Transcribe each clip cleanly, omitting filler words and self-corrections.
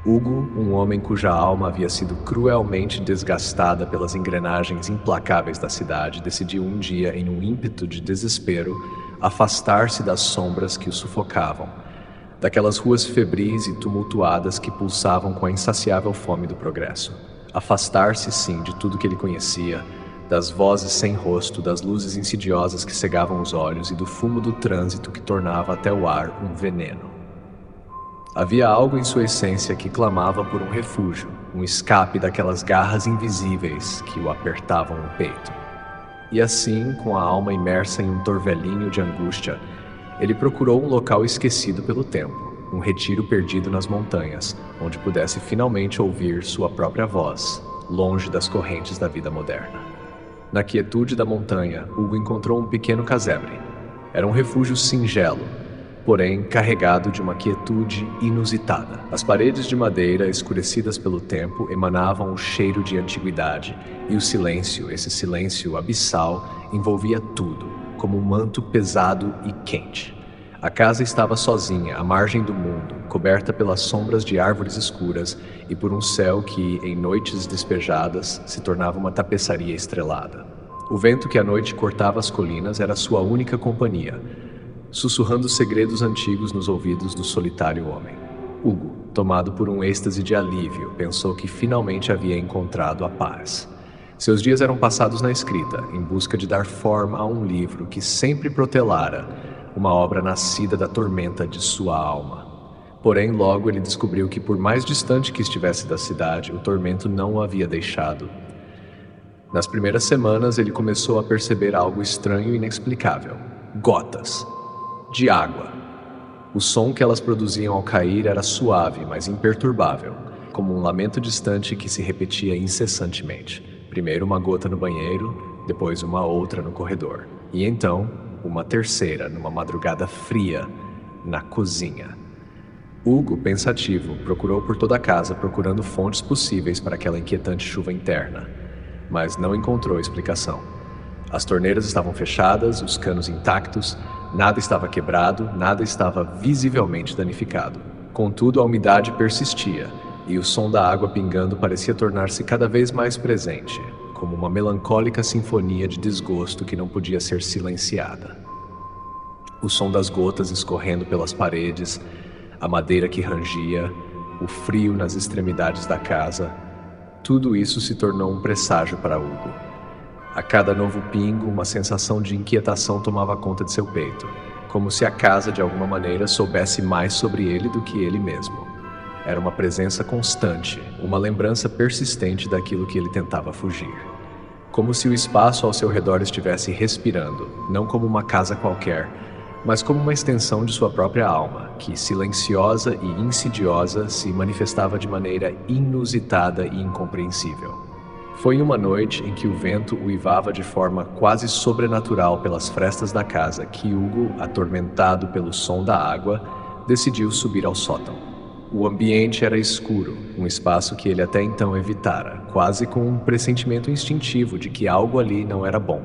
Hugo, um homem cuja alma havia sido cruelmente desgastada pelas engrenagens implacáveis da cidade, decidiu um dia, em um ímpeto de desespero, afastar-se das sombras que o sufocavam, daquelas ruas febris e tumultuadas que pulsavam com a insaciável fome do progresso. Afastar-se, sim, de tudo que ele conhecia, das vozes sem rosto, das luzes insidiosas que cegavam os olhos e do fumo do trânsito que tornava até o ar um veneno. Havia algo em sua essência que clamava por um refúgio, um escape daquelas garras invisíveis que o apertavam no peito. E assim, com a alma imersa em um torvelinho de angústia, ele procurou um local esquecido pelo tempo, um retiro perdido nas montanhas, onde pudesse finalmente ouvir sua própria voz, longe das correntes da vida moderna. Na quietude da montanha, Hugo encontrou um pequeno casebre. Era um refúgio singelo, porém carregado de uma quietude inusitada. As paredes de madeira, escurecidas pelo tempo, emanavam o cheiro de antiguidade, e o silêncio, esse silêncio abissal, envolvia tudo, como um manto pesado e quente. A casa estava sozinha, à margem do mundo, coberta pelas sombras de árvores escuras e por um céu que, em noites despejadas, se tornava uma tapeçaria estrelada. O vento que à noite cortava as colinas era sua única companhia, sussurrando segredos antigos nos ouvidos do solitário homem. Hugo, tomado por um êxtase de alívio, pensou que finalmente havia encontrado a paz. Seus dias eram passados na escrita, em busca de dar forma a um livro que sempre protelara, uma obra nascida da tormenta de sua alma. Porém, logo ele descobriu que, por mais distante que estivesse da cidade, o tormento não o havia deixado. Nas primeiras semanas, ele começou a perceber algo estranho e inexplicável. Gotas de água. O som que elas produziam ao cair era suave, mas imperturbável, como um lamento distante que se repetia incessantemente. Primeiro uma gota no banheiro, depois uma outra no corredor, e então uma terceira numa madrugada fria na cozinha. Hugo, pensativo, procurou por toda a casa, procurando fontes possíveis para aquela inquietante chuva interna, mas não encontrou explicação. As torneiras estavam fechadas, os canos intactos, nada estava quebrado, nada estava visivelmente danificado. Contudo, a umidade persistia, e o som da água pingando parecia tornar-se cada vez mais presente, como uma melancólica sinfonia de desgosto que não podia ser silenciada. O som das gotas escorrendo pelas paredes, a madeira que rangia, o frio nas extremidades da casa, tudo isso se tornou um presságio para Hugo. A cada novo pingo, uma sensação de inquietação tomava conta de seu peito, como se a casa, de alguma maneira, soubesse mais sobre ele do que ele mesmo. Era uma presença constante, uma lembrança persistente daquilo que ele tentava fugir. Como se o espaço ao seu redor estivesse respirando, não como uma casa qualquer, mas como uma extensão de sua própria alma, que, silenciosa e insidiosa, se manifestava de maneira inusitada e incompreensível. Foi em uma noite em que o vento uivava de forma quase sobrenatural pelas frestas da casa que Hugo, atormentado pelo som da água, decidiu subir ao sótão. O ambiente era escuro, um espaço que ele até então evitara, quase com um pressentimento instintivo de que algo ali não era bom.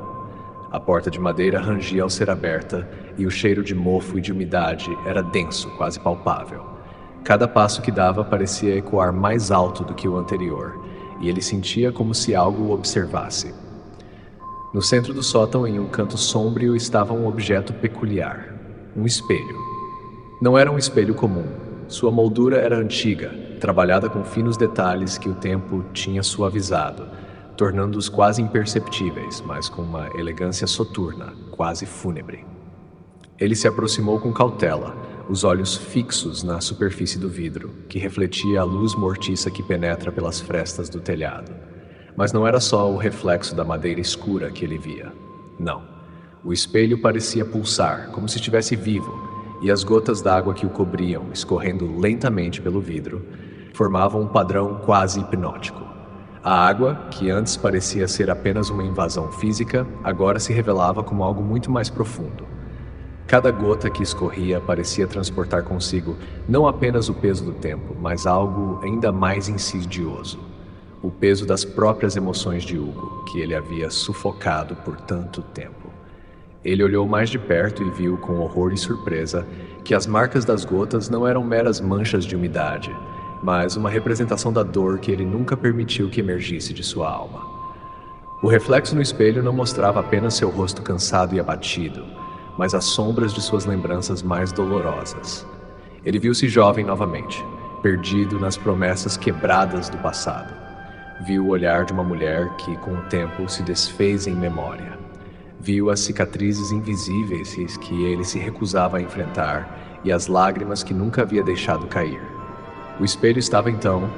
A porta de madeira rangia ao ser aberta e o cheiro de mofo e de umidade era denso, quase palpável. Cada passo que dava parecia ecoar mais alto do que o anterior, e ele sentia como se algo o observasse. No centro do sótão, em um canto sombrio, estava um objeto peculiar, um espelho. Não era um espelho comum. Sua moldura era antiga, trabalhada com finos detalhes que o tempo tinha suavizado, tornando-os quase imperceptíveis, mas com uma elegância soturna, quase fúnebre. Ele se aproximou com cautela, os olhos fixos na superfície do vidro, que refletia a luz mortiça que penetra pelas frestas do telhado. Mas não era só o reflexo da madeira escura que ele via. Não. O espelho parecia pulsar, como se estivesse vivo, e as gotas d'água que o cobriam, escorrendo lentamente pelo vidro, formavam um padrão quase hipnótico. A água, que antes parecia ser apenas uma invasão física, agora se revelava como algo muito mais profundo. Cada gota que escorria parecia transportar consigo não apenas o peso do tempo, mas algo ainda mais insidioso. O peso das próprias emoções de Hugo, que ele havia sufocado por tanto tempo. Ele olhou mais de perto e viu com horror e surpresa que as marcas das gotas não eram meras manchas de umidade, mas uma representação da dor que ele nunca permitiu que emergisse de sua alma. O reflexo no espelho não mostrava apenas seu rosto cansado e abatido, mas as sombras de suas lembranças mais dolorosas. Ele viu-se jovem novamente, perdido nas promessas quebradas do passado. Viu o olhar de uma mulher que, com o tempo, se desfez em memória. Viu as cicatrizes invisíveis que ele se recusava a enfrentar e as lágrimas que nunca havia deixado cair. O espelho estava então,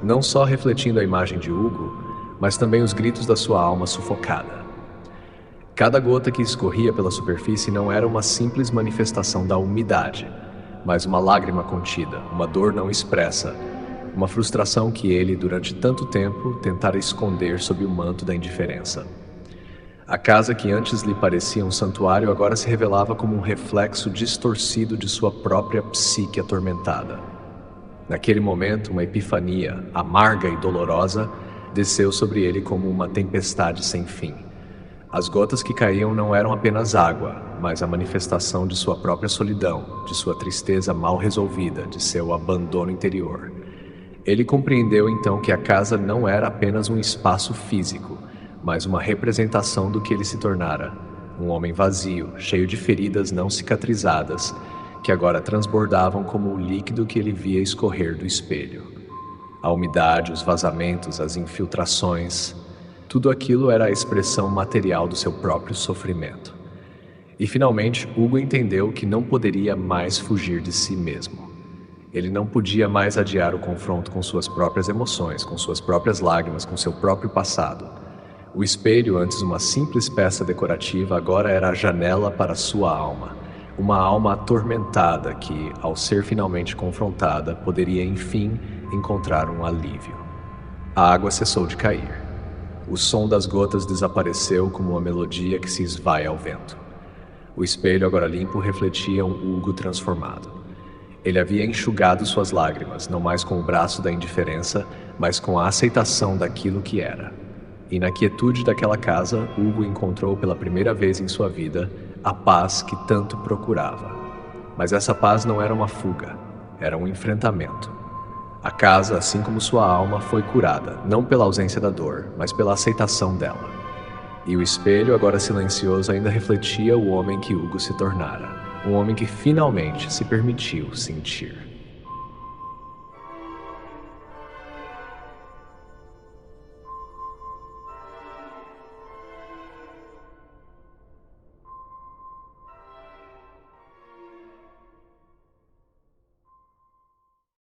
não só refletindo a imagem de Hugo, mas também os gritos da sua alma sufocada. Cada gota que escorria pela superfície não era uma simples manifestação da umidade, mas uma lágrima contida, uma dor não expressa, uma frustração que ele, durante tanto tempo, tentara esconder sob o manto da indiferença. A casa que antes lhe parecia um santuário agora se revelava como um reflexo distorcido de sua própria psique atormentada. Naquele momento, uma epifania, amarga e dolorosa, desceu sobre ele como uma tempestade sem fim. As gotas que caíam não eram apenas água, mas a manifestação de sua própria solidão, de sua tristeza mal resolvida, de seu abandono interior. Ele compreendeu então que a casa não era apenas um espaço físico, mas uma representação do que ele se tornara, um homem vazio, cheio de feridas não cicatrizadas, que agora transbordavam como o líquido que ele via escorrer do espelho. A umidade, os vazamentos, as infiltrações, tudo aquilo era a expressão material do seu próprio sofrimento. E finalmente, Hugo entendeu que não poderia mais fugir de si mesmo. Ele não podia mais adiar o confronto com suas próprias emoções, com suas próprias lágrimas, com seu próprio passado. O espelho, antes uma simples peça decorativa, agora era a janela para sua alma. Uma alma atormentada que, ao ser finalmente confrontada, poderia, enfim, encontrar um alívio. A água cessou de cair. O som das gotas desapareceu como uma melodia que se esvai ao vento. O espelho, agora limpo, refletia um Hugo transformado. Ele havia enxugado suas lágrimas, não mais com o braço da indiferença, mas com a aceitação daquilo que era. E na quietude daquela casa, Hugo encontrou pela primeira vez em sua vida a paz que tanto procurava. Mas essa paz não era uma fuga, era um enfrentamento. A casa, assim como sua alma, foi curada, não pela ausência da dor, mas pela aceitação dela. E o espelho, agora silencioso, ainda refletia o homem que Hugo se tornara, um homem que finalmente se permitiu sentir.